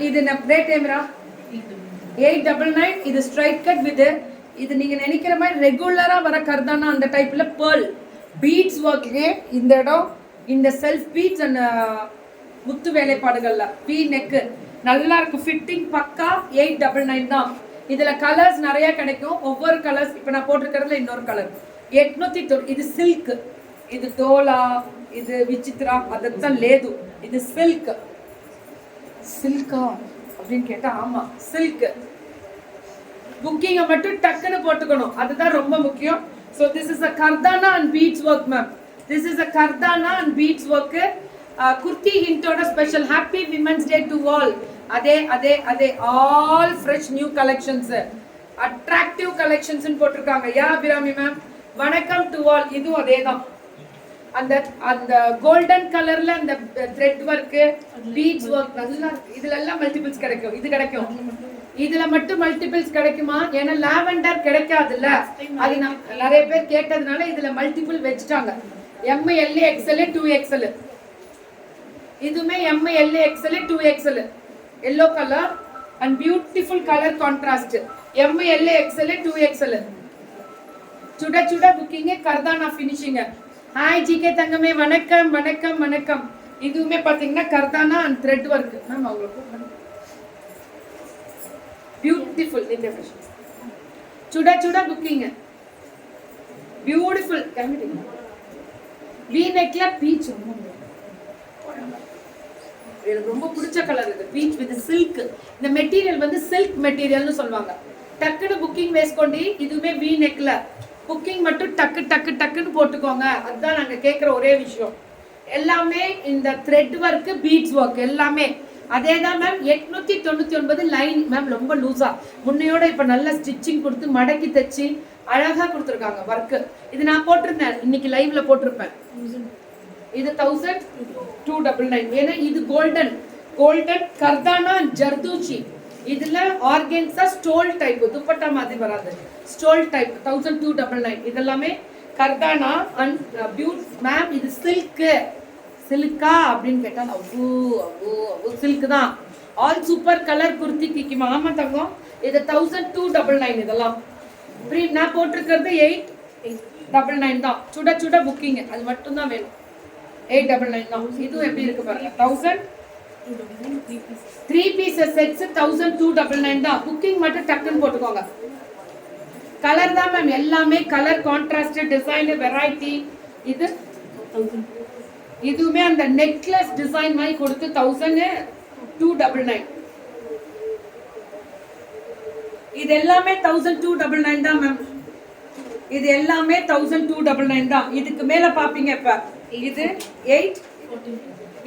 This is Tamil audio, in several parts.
இது ரேட் ஏம்ரா 899. இது ஸ்ட்ரைட் கட் வித் இது நீங்க நினைக்கிற மாதிரி ரெகுலரா வர கர்தானா அந்த டைப்ல பேர்ல் பீட்ஸ் ஒர்க்லயே இந்த இடம் இந்த செல்ஃப் பீட்ஸ் அண்ட் முத்து வேலைப்பாடுகள்ல வி நெக் நல்லா இருக்கு. ஃபிட்டிங் பக்கா 899 தான். இதுல கலர்ஸ் நிறைய கிடைக்கும். ஒவ்வொரு கலர்ஸ் இப்போ நான் போட்டிருக்கிறதுல இன்னொரு கலர் 890. இது சில்க், இது டோலா, இது விசித்ரா, அதத்தான் லேது. இது சில்க். சில்கா அப்படின்னு கேட்டா ஆமா சில்க். புக்கிங்க மட்டும் டக்குன்னு போட்டுக்கணும், அதுதான் ரொம்ப முக்கியம். So this is a kardana and beads work ma'am. This is a kardana and beads work. Kurti hintoda special happy women's day to all. அதே all fresh new collections, attractive collections ன்னு போட்டுருக்காங்க. யா அபிராமி மேம் வணக்கம் டு ஆல். இதுவும் அதே தான். அந்த கோல்டன் கலர்ல அந்த த்ரெட் ஒர்க் பீட்ஸ் ஒர்க் நல்லா இருக்கு. இதுல எல்லாம் மல்டிபிள்ஸ் கிடைக்கும். இது கிடைக்கும், இதுல மட்டும் மல்டிபிள்ஸ் கிடைக்குமா? ஏன்னா லாவெண்டர் கிடைக்காதுல்ல, அது நிறைய பேர் கேட்டதுனால இதுல மல்டிபிள் வச்சுட்டாங்க. ML XL 2XL. இதுமே ML XL 2XL. Yellow colour and beautiful colour contrast. ML XL 2XL. சுட சுட புக்கிங் கர்தானா ஃபினிஷிங். ஹாய் ஜிகே தங்கமே வணக்கம் வணக்கம் வணக்கம். இதுவுமே பாத்தீங்கன்னா கர்தானா அண்ட் த்ரெட் ஒர்க் மேம். அவங்களுக்கு பியூட்டிஃபுல் இந்த ஃபேஷன் சுட சுட புக்கிங் பியூட்டிஃபுல். வி நெக்ல பீச் எனக்கு ரொம்ப பிடிச்ச கலர் இது. Beach with silk. இந்த மெட்டீரியல் வந்து சில்க் மெட்டீரியல்னு சொல்லுவாங்க. டக்குன்னு புக்கிங் வேஸ்கொண்டி. இதுவுமே வி நெக்ல புக்கிங் மட்டும் டக்கு டக்கு டக்குன்னு போட்டுக்கோங்க. அதுதான் நாங்க கேட்குற ஒரே விஷயம். எல்லாமே இந்த த்ரெட் ஒர்க் பீட்ஸ் ஒர்க் எல்லாமே அதே தான் மேம். 899 line ma'am. ரொம்ப லூஸா முன்னையோட இப்ப நல்ல ஸ்டிச்சிங் கொடுத்து மடக்கி தச்சு அழகா கொடுத்துருக்காங்க ஒர்க்கு. இது நான் போட்டிருந்தேன், இன்னைக்கு லைவ்ல போட்டிருப்பேன். இது 1299. ஏன்னா இது கோல்டன் கர்தானா ஜர்தூச்சி. இதுல ஆர்கன்ஸா ஸ்டோல் டைப் துப்பட்டா மாதிரி வராது, ஸ்டோல் டைப் 1299. இதெல்லாமே கர்தானா அண்ட் பியூட் மேம். இது சில்கா அப்படின்னு கேட்டா அவ்வளோ சில்க் தான். ஆல் சூப்பர் கலர் குர்த்தி கிக்கிமா. ஆமா தங்கம். இது 1299. இதெல்லாம் நான் போட்டிருக்கிறது 899 தான். சுட சுட புக்கிங் அது மட்டும் தான் வேணும். 899 தான். இதுவும் எப்படி இருக்கு பாருங்க. 1000 3 pieces sets 1299 தான். புக்கிங் மட்டும் டக்குன்னு போட்டுக்கோங்க. கலர் தான் மேம். எல்லாமே கலர் கான்ட்ராஸ்ட் டிசைன் வெரைட்டி. இது இதுவுமே அந்த நெக்லஸ் டிசைன் மாதிரி கொடுத்து 1299. இது எல்லாமே 1299 தான் மேம். இது எல்லாமே 1299 தான். இதுக்கு மேல பாப்பீங்க. இப்ப இது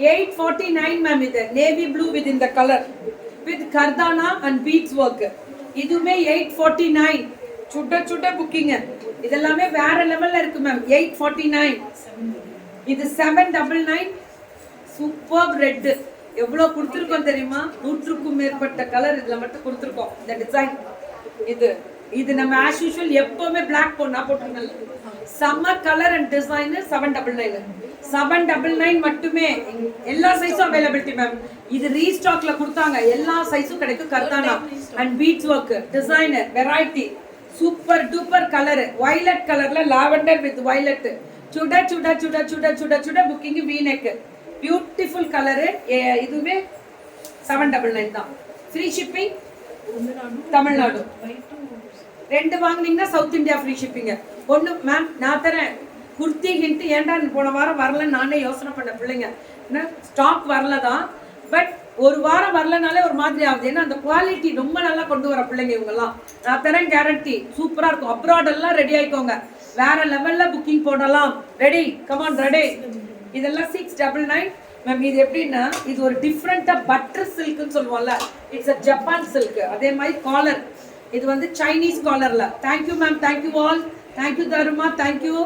849 மேம். இது நேவி ப்ளூ வித் இந்த கலர் வித் கர்தானா அண்ட் பீட்ஸ் ஒர்க். இதுவுமே 849. சுட சுட புக்கிங். இதெல்லாமே வேற லெவல்ல இருக்கு மேம். 849. இது 799. Super red. எவ்வளவு கொடுத்துருக்கோம் தெரியுமா? 100க்கும் மேற்பட்ட கலர் இதுல மட்டும் கொடுத்துருக்கோம். இந்த டிசைன் இது நம்ம ஆஸ் யூஷுவல் எப்பவுமே பிளாக் போனா போட்டுருங்க. சம்ம கலர் அண்ட் டிசைன் 799. 799 மட்டுமே. எல்லா சைஸும் அவைலபிலிட்டி மேம். இது ரீஸ்டாக்ல கொடுத்தாங்க. எல்லா சைஸும் கிடைக்கும். கர்தானா and beads work design variety super duper colour. Violet கலர்ல லாவெண்டர் வித் வயலட். சுட சுட சுட சுட சுட சுட booking V neck. Beautiful colour. இதுவே 799 தான். Free shipping Tamil Nadu. 2 வாங்குனீங்கன்னா சவுத் இந்தியா ஃப்ரீ ஷிப்பிங். ஒன்று மேம் நான் தரேன். குர்த்தி ஹிண்ட் ஏன்டா போன வாரம் வரல நானே யோசனை பண்ண. பிள்ளைங்க ஸ்டாக் வரல தான், பட் ஒரு வாரம் வரலனாலே ஒரு மாதிரி ஆகுது. ஏன்னா அந்த குவாலிட்டி ரொம்ப நல்லா கொண்டு வர பிள்ளைங்க இவங்கெல்லாம். நான் தரேன் கேரண்டி. சூப்பரா இருக்கும். அப்ராட் எல்லாம் ரெடி ஆயிக்கோங்க. வேற லெவல்ல புக்கிங் போடலாம். Ready come on ready. இதெல்லாம் 699 மேம். இது எப்படின்னா இது ஒரு டிஃப்ரெண்டா பட்டர் சில்க்னு சொல்லுவோம்ல. It's a Japan silk. அதே மாதிரி காலர் இது வந்து சைனீஸ் காலர்ல. Thank you ma'am. Thank you all. Thank you தருமா. Thank you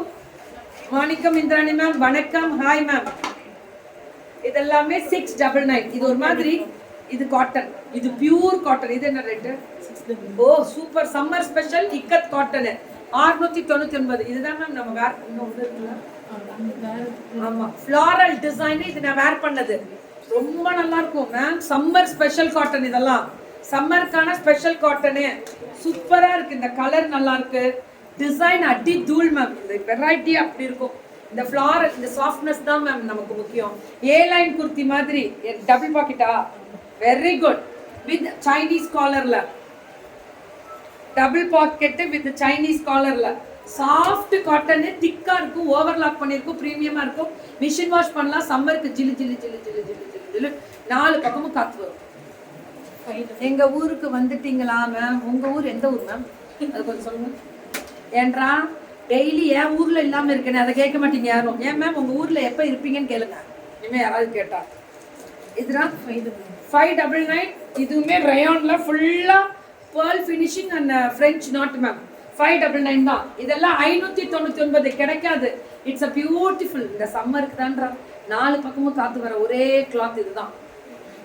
Manickam Indrani ma'am. வணக்கம். Hi ma'am. இதெல்லாமே 699. இது ஒரு மாதிரி இது காட்டன். இது பியூர் காட்டன். இது என்ன rate? Oh super summer special ikat cotton 699. இதுதான் மேம் நம்ம வேர் பண்ண. ஆமா ஃப்ளாரல் டிசைன். இது நான் வேர் பண்ணது. ரொம்ப நல்லா இருக்கும் மேம். சம்மர் ஸ்பெஷல் காட்டன் இதெல்லாம், சம்மருக்கான ஸ்பெஷல் காட்டனு. சூப்பரா இருக்கு. இந்த கலர் நல்லா இருக்கு, டிசைன் அடி தூள் மேம். இந்த வெரைட்டி அப்படி இருக்கும். இந்த ஃப்ளாரல், இந்த சாஃப்ட்னஸ் தான் மேம் நமக்கு முக்கியம். ஏ லைன் குர்த்தி மாதிரி டபுள் பாக்கெட்டா, வெரி குட். வித் சைனீஸ் காலர்ல, டபுள் பாக்கெட் வித் சைனீஸ் காலர்ல, சாஃப்ட் காட்டன், திக்கா இருக்கும், ஓவர்லாக் பண்ணிருக்கும், பிரீமியமா இருக்கும். மிஷின் வாஷ் பண்ணலாம். சம்மருக்கு ஜிலு ஜிலு ஜிலு ஜிலு ஜிலு ஜிலு ஜிலு 4 பக்கமும் காத்து வரும். எங்க ஊருக்கு வந்துட்டீங்களா மேம்? உங்க ஊர் எந்த ஊர் மேம்? அது கொஞ்சம் சொல்லுங்க. ஏன்றா டெய்லி என் ஊர்ல இல்லாம இருக்கேன்னு அதை கேட்க மாட்டீங்க யாரும். ஏன் மேம் உங்க ஊர்ல எப்ப இருப்பீங்கன்னு கேளுங்க, இனிமே யாராவது கேட்டா. இதுதான் 599. இதுவுமே ரயான்ல ஃபுல்லா pearl finishing and French knot ma'am. 599 தான். இதெல்லாம் 599 கிடைக்காது. It's a beautiful. இந்த சம்மருக்கு தான்றா 4 பக்கமும் காத்து வர ஒரே கிளாத் இதுதான்.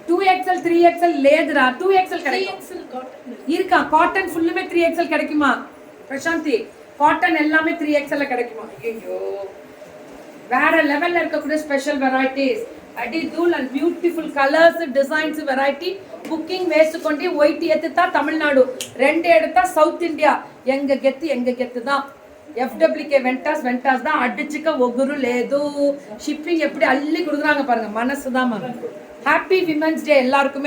2XL 3XL லேதுரா. 2XL கிடைக்கும் இருக்கா? காட்டன் ஃபுல்லுமே 3XL கிடைக்குமா பிரசாந்தி? காட்டன் எல்லாமே 3XL கிடைக்குமா? ஐயோ, வேற லெவல்ல இருக்கக்கூடிய ஸ்பெஷல் வெரைட்டிஸ், அடி தூள் and beautiful colours, designs, variety. Booking waste white எடுத்தா தமிழ்நாடு, 2 எடுத்தா சவுத் இந்தியா. எங்க கெத்து தான். FWK வெண்டாஸ் தான் அடிச்சுக்க ஒகுரு லேது. ஷிப்பிங் எப்படி அள்ளி கொடுக்குறாங்க பாருங்க, மனசு தான் மேம். ஹாப்பி விமன்ஸ் டே எல்லாருக்குமே.